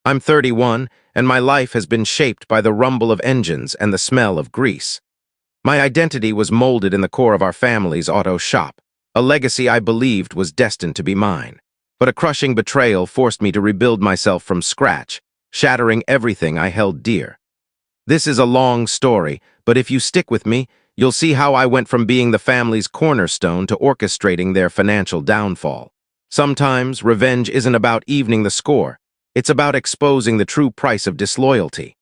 I'm 31, and my life has been shaped by the rumble of engines and the smell of grease. My identity was molded in the core of our family's auto shop, a legacy I believed was destined to be mine. But a crushing betrayal forced me to rebuild myself from scratch, shattering everything I held dear. This is a long story, but if you stick with me, you'll see how I went from being the family's cornerstone to orchestrating their financial downfall. Sometimes, revenge isn't about evening the score. It's about exposing the true price of disloyalty.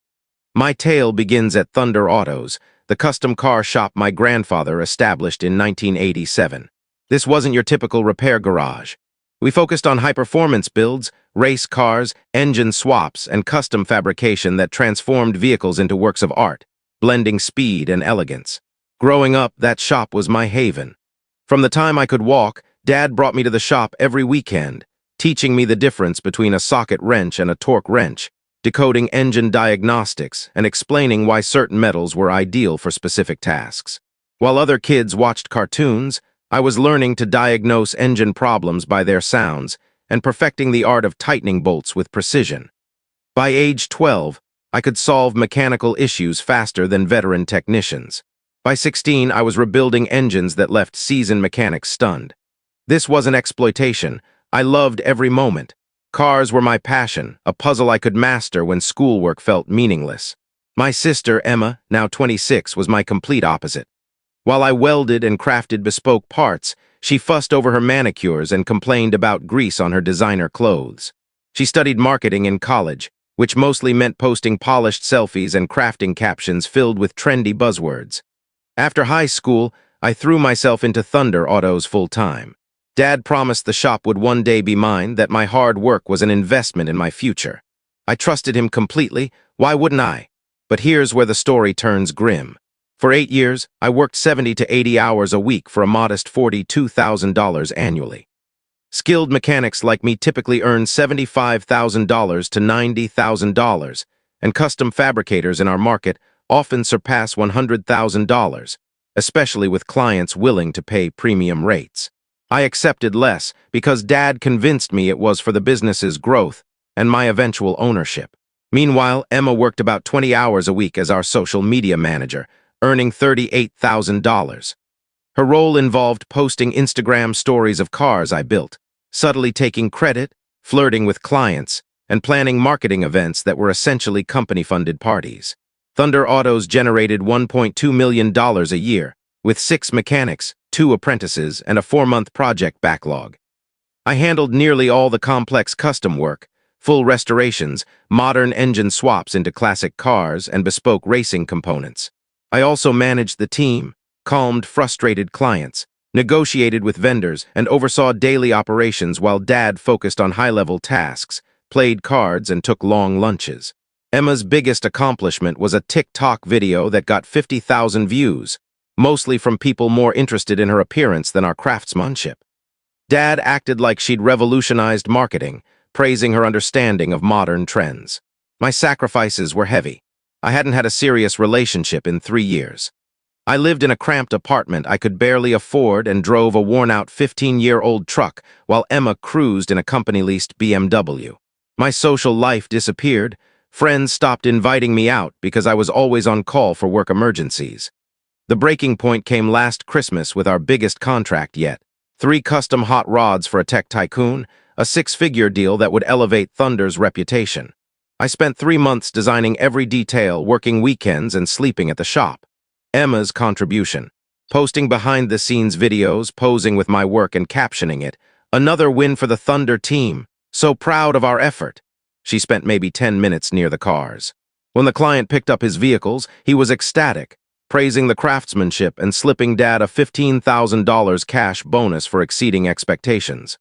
My tale begins at Thunder Autos, the custom car shop my grandfather established in 1987. This wasn't your typical repair garage. We focused on high-performance builds, race cars, engine swaps, and custom fabrication that transformed vehicles into works of art, blending speed and elegance. Growing up, that shop was my haven. From the time I could walk, Dad brought me to the shop every weekend, teaching me the difference between a socket wrench and a torque wrench, decoding engine diagnostics, and explaining why certain metals were ideal for specific tasks. While other kids watched cartoons, I was learning to diagnose engine problems by their sounds and perfecting the art of tightening bolts with precision. By age 12, I could solve mechanical issues faster than veteran technicians. By 16, I was rebuilding engines that left seasoned mechanics stunned. This wasn't exploitation. I loved every moment. Cars were my passion, a puzzle I could master when schoolwork felt meaningless. My sister, Emma, now 26, was my complete opposite. While I welded and crafted bespoke parts, she fussed over her manicures and complained about grease on her designer clothes. She studied marketing in college, which mostly meant posting polished selfies and crafting captions filled with trendy buzzwords. After high school, I threw myself into Thunder Autos full-time. Dad promised the shop would one day be mine, that my hard work was an investment in my future. I trusted him completely, why wouldn't I? But here's where the story turns grim. For 8 years, I worked 70 to 80 hours a week for a modest $42,000 annually. Skilled mechanics like me typically earn $75,000 to $90,000, and custom fabricators in our market often surpass $100,000, especially with clients willing to pay premium rates. I accepted less because Dad convinced me it was for the business's growth and my eventual ownership. Meanwhile, Emma worked about 20 hours a week as our social media manager, earning $38,000. Her role involved posting Instagram stories of cars I built, subtly taking credit, flirting with clients, and planning marketing events that were essentially company-funded parties. Thunder Autos generated $1.2 million a year, with 6 mechanics, 2 apprentices, and a 4-month project backlog. I handled nearly all the complex custom work, full restorations, modern engine swaps into classic cars, and bespoke racing components. I also managed the team, calmed frustrated clients, negotiated with vendors, and oversaw daily operations while Dad focused on high-level tasks, played cards, and took long lunches. Emma's biggest accomplishment was a TikTok video that got 50,000 views, mostly from people more interested in her appearance than our craftsmanship. Dad acted like she'd revolutionized marketing, praising her understanding of modern trends. My sacrifices were heavy. I hadn't had a serious relationship in 3 years. I lived in a cramped apartment I could barely afford and drove a worn-out 15-year-old truck while Emma cruised in a company-leased BMW. My social life disappeared. Friends stopped inviting me out because I was always on call for work emergencies. The breaking point came last Christmas with our biggest contract yet. 3 custom hot rods for a tech tycoon, a 6-figure deal that would elevate Thunder's reputation. I spent 3 months designing every detail, working weekends and sleeping at the shop. Emma's contribution, posting behind-the-scenes videos, posing with my work and captioning it. Another win for the Thunder team. So proud of our effort. She spent maybe 10 minutes near the cars. When the client picked up his vehicles, he was ecstatic, praising the craftsmanship and slipping Dad a $15,000 cash bonus for exceeding expectations.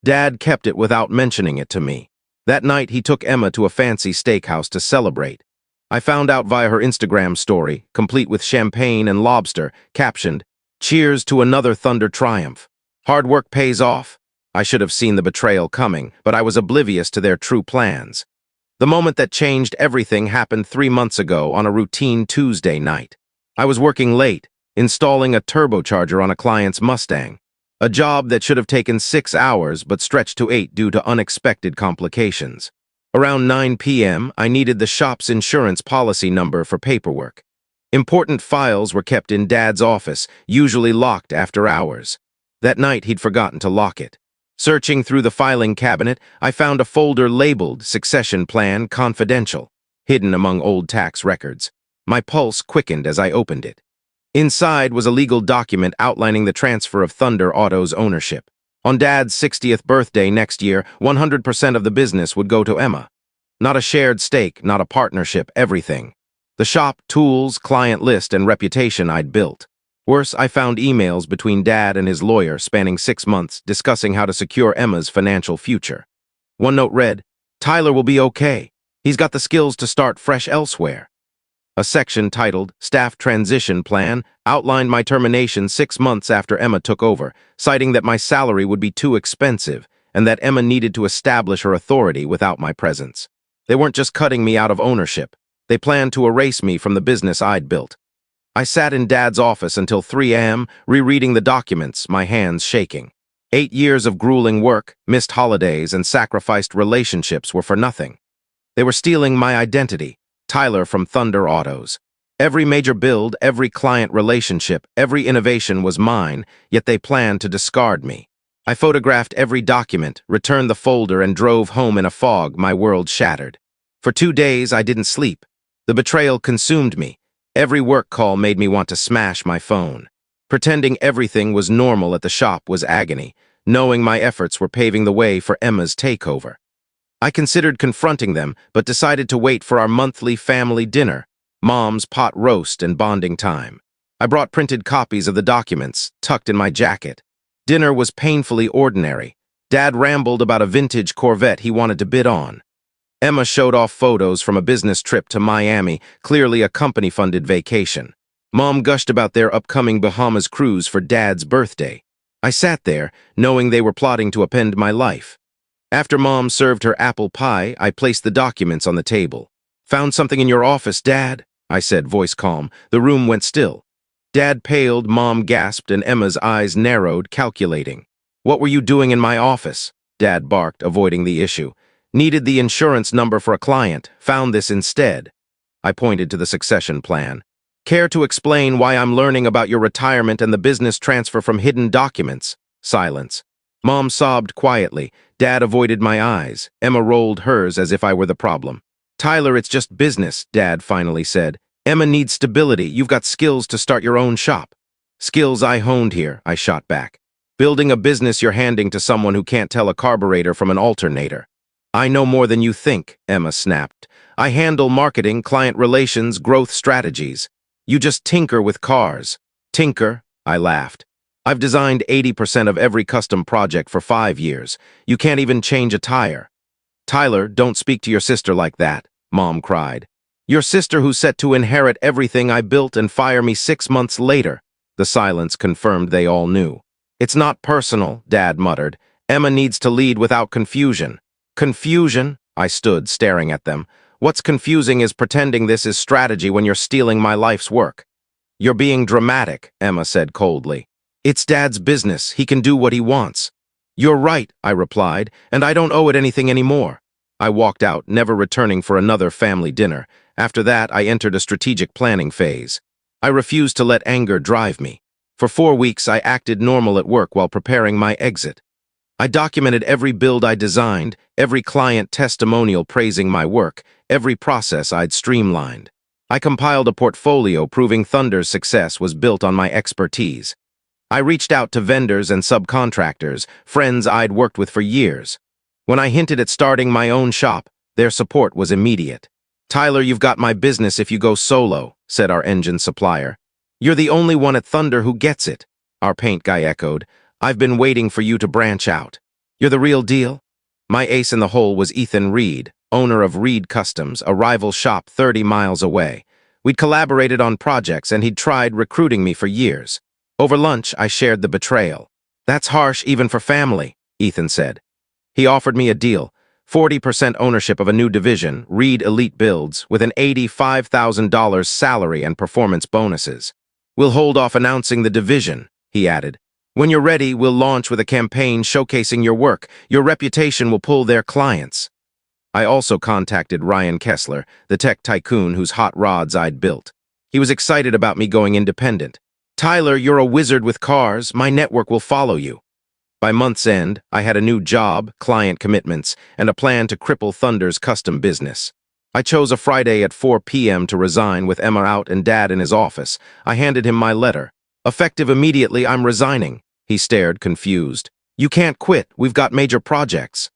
Dad kept it without mentioning it to me. That night, he took Emma to a fancy steakhouse to celebrate. I found out via her Instagram story, complete with champagne and lobster, captioned, "Cheers to another Thunder triumph. Hard work pays off." I should have seen the betrayal coming, but I was oblivious to their true plans. The moment that changed everything happened 3 months ago on a routine Tuesday night. I was working late, installing a turbocharger on a client's Mustang, a job that should have taken 6 hours but stretched to 8 due to unexpected complications. Around 9 p.m., I needed the shop's insurance policy number for paperwork. Important files were kept in Dad's office, usually locked after hours. That night, he'd forgotten to lock it. Searching through the filing cabinet, I found a folder labeled Succession Plan Confidential, hidden among old tax records. My pulse quickened as I opened it. Inside was a legal document outlining the transfer of Thunder Auto's ownership. On Dad's 60th birthday next year, 100% of the business would go to Emma. Not a shared stake, not a partnership, everything. The shop, tools, client list, and reputation I'd built. Worse, I found emails between Dad and his lawyer spanning 6 months discussing how to secure Emma's financial future. One note read, "Tyler will be okay. He's got the skills to start fresh elsewhere." A section titled Staff Transition Plan outlined my termination 6 months after Emma took over, citing that my salary would be too expensive and that Emma needed to establish her authority without my presence. They weren't just cutting me out of ownership. They planned to erase me from the business I'd built. I sat in Dad's office until 3 a.m., rereading the documents, my hands shaking. 8 years of grueling work, missed holidays, and sacrificed relationships were for nothing. They were stealing my identity, Tyler from Thunder Autos. Every major build, every client relationship, every innovation was mine, yet they planned to discard me. I photographed every document, returned the folder, and drove home in a fog, my world shattered. For 2 days, I didn't sleep. The betrayal consumed me. Every work call made me want to smash my phone. Pretending everything was normal at the shop was agony, knowing my efforts were paving the way for Emma's takeover. I considered confronting them, but decided to wait for our monthly family dinner, Mom's pot roast and bonding time. I brought printed copies of the documents, tucked in my jacket. Dinner was painfully ordinary. Dad rambled about a vintage Corvette he wanted to bid on. Emma showed off photos from a business trip to Miami, clearly a company-funded vacation. Mom gushed about their upcoming Bahamas cruise for Dad's birthday. I sat there, knowing they were plotting to upend my life. After Mom served her apple pie, I placed the documents on the table. "Found something in your office, Dad," I said, voice calm. The room went still. Dad paled, Mom gasped, and Emma's eyes narrowed, calculating. "What were you doing in my office?" Dad barked, avoiding the issue. "Needed the insurance number for a client. Found this instead." I pointed to the succession plan. "Care to explain why I'm learning about your retirement and the business transfer from hidden documents?" Silence. Mom sobbed quietly. Dad avoided my eyes. Emma rolled hers as if I were the problem. "Tyler, it's just business," Dad finally said. "Emma needs stability. You've got skills to start your own shop." "Skills I honed here," I shot back. "Building a business you're handing to someone who can't tell a carburetor from an alternator." "I know more than you think," Emma snapped. "I handle marketing, client relations, growth strategies. You just tinker with cars." "Tinker?" I laughed. "I've designed 80% of every custom project for 5 years. You can't even change a tire." "Tyler, don't speak to your sister like that," Mom cried. "Your sister who's set to inherit everything I built and fire me 6 months later." The silence confirmed they all knew. "It's not personal," Dad muttered. "Emma needs to lead without confusion." "Confusion?" I stood, staring at them. "What's confusing is pretending this is strategy when you're stealing my life's work." "You're being dramatic," Emma said coldly. "It's Dad's business. He can do what he wants." "You're right," I replied, "and I don't owe it anything anymore." I walked out, never returning for another family dinner. After that, I entered a strategic planning phase. I refused to let anger drive me. For 4 weeks, I acted normal at work while preparing my exit. I documented every build I designed, every client testimonial praising my work, every process I'd streamlined. I compiled a portfolio proving Thunder's success was built on my expertise. I reached out to vendors and subcontractors, friends I'd worked with for years. When I hinted at starting my own shop, their support was immediate. "Tyler, you've got my business if you go solo," said our engine supplier. "You're the only one at Thunder who gets it," our paint guy echoed. "I've been waiting for you to branch out. You're the real deal?" My ace in the hole was Ethan Reed, owner of Reed Customs, a rival shop 30 miles away. We'd collaborated on projects and he'd tried recruiting me for years. Over lunch, I shared the betrayal. "That's harsh even for family," Ethan said. He offered me a deal, 40% ownership of a new division, Reed Elite Builds, with an $85,000 salary and performance bonuses. "We'll hold off announcing the division," he added. "When you're ready, we'll launch with a campaign showcasing your work. Your reputation will pull their clients." I also contacted Ryan Kessler, the tech tycoon whose hot rods I'd built. He was excited about me going independent. "Tyler, you're a wizard with cars. My network will follow you." By month's end, I had a new job, client commitments, and a plan to cripple Thunder's custom business. I chose a Friday at 4 p.m. to resign with Emma out and Dad in his office. I handed him my letter. "Effective immediately, I'm resigning." He stared, confused. "You can't quit. We've got major projects."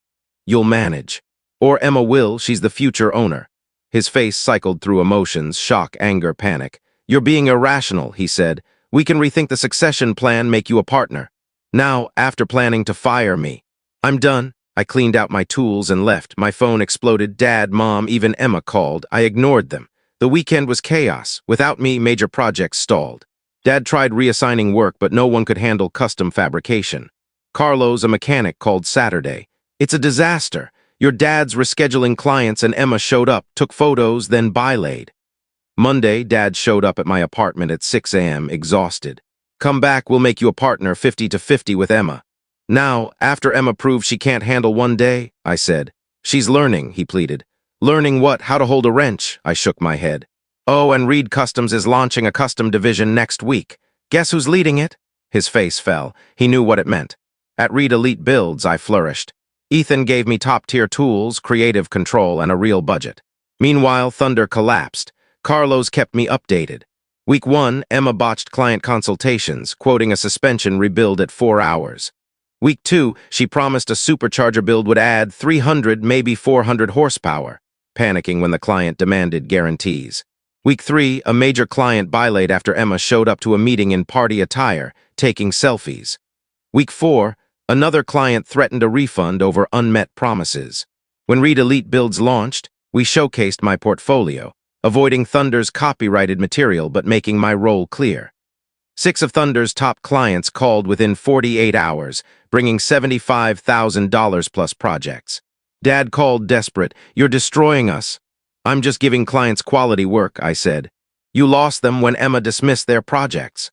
"You'll manage." "Or Emma will. She's the future owner." His face cycled through emotions, shock, anger, panic. "You're being irrational," he said. "We can rethink the succession plan, make you a partner." Now, after planning to fire me. "I'm done." I cleaned out my tools and left. My phone exploded. Dad, Mom, even Emma called. I ignored them. The weekend was chaos. Without me, major projects stalled. Dad tried reassigning work, but no one could handle custom fabrication. Carlos, a mechanic, called Saturday. "It's a disaster. Your dad's rescheduling clients and Emma showed up, took photos, then bylaid." Monday, Dad showed up at my apartment at 6 a.m., exhausted. "Come back, we'll make you a partner 50-50 with Emma." "Now, after Emma proved she can't handle one day," I said. "She's learning," he pleaded. "Learning what? How to hold a wrench?" I shook my head. "Oh, and Reed Customs is launching a custom division next week. Guess who's leading it?" His face fell. He knew what it meant. "At Reed Elite Builds," I flourished. "Ethan gave me top-tier tools, creative control, and a real budget." Meanwhile, Thunder collapsed. Carlos kept me updated. Week 1, Emma botched client consultations, quoting a suspension rebuild at 4 hours. Week 2, she promised a supercharger build would add 300, maybe 400 horsepower, panicking when the client demanded guarantees. Week 3, a major client bylaid after Emma showed up to a meeting in party attire, taking selfies. Week 4, another client threatened a refund over unmet promises. When Reed Elite Builds launched, we showcased my portfolio, avoiding Thunder's copyrighted material but making my role clear. 6 of Thunder's top clients called within 48 hours, bringing $75,000 plus projects. Dad called desperate. "You're destroying us." "I'm just giving clients quality work," I said. "You lost them when Emma dismissed their projects."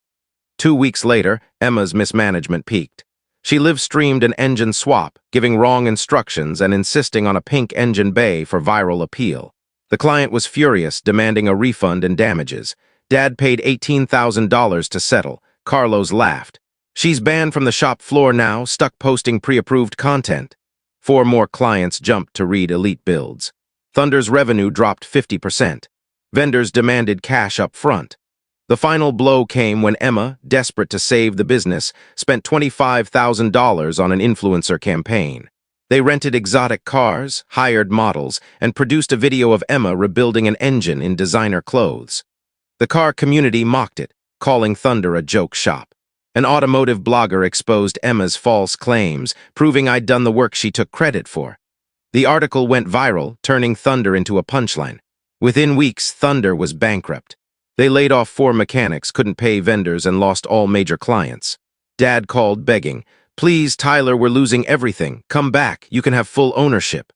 2 weeks later, Emma's mismanagement peaked. She live-streamed an engine swap, giving wrong instructions and insisting on a pink engine bay for viral appeal. The client was furious, demanding a refund and damages. Dad paid $18,000 to settle. Carlos laughed. "She's banned from the shop floor now, stuck posting pre-approved content." 4 more clients jumped to Reed Elite Builds. Thunder's revenue dropped 50%. Vendors demanded cash up front. The final blow came when Emma, desperate to save the business, spent $25,000 on an influencer campaign. They rented exotic cars, hired models, and produced a video of Emma rebuilding an engine in designer clothes. The car community mocked it, calling Thunder a joke shop. An automotive blogger exposed Emma's false claims, proving I'd done the work she took credit for. The article went viral, turning Thunder into a punchline. Within weeks, Thunder was bankrupt. They laid off 4 mechanics, couldn't pay vendors, and lost all major clients. Dad called begging, "Please, Tyler, we're losing everything. Come back. You can have full ownership."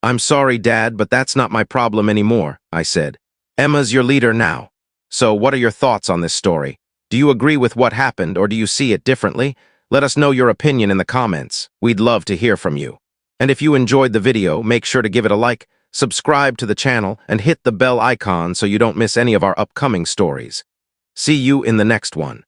"I'm sorry, Dad, but that's not my problem anymore," I said. "Emma's your leader now." So what are your thoughts on this story? Do you agree with what happened, or do you see it differently? Let us know your opinion in the comments. We'd love to hear from you. And if you enjoyed the video, make sure to give it a like, subscribe to the channel, and hit the bell icon so you don't miss any of our upcoming stories. See you in the next one.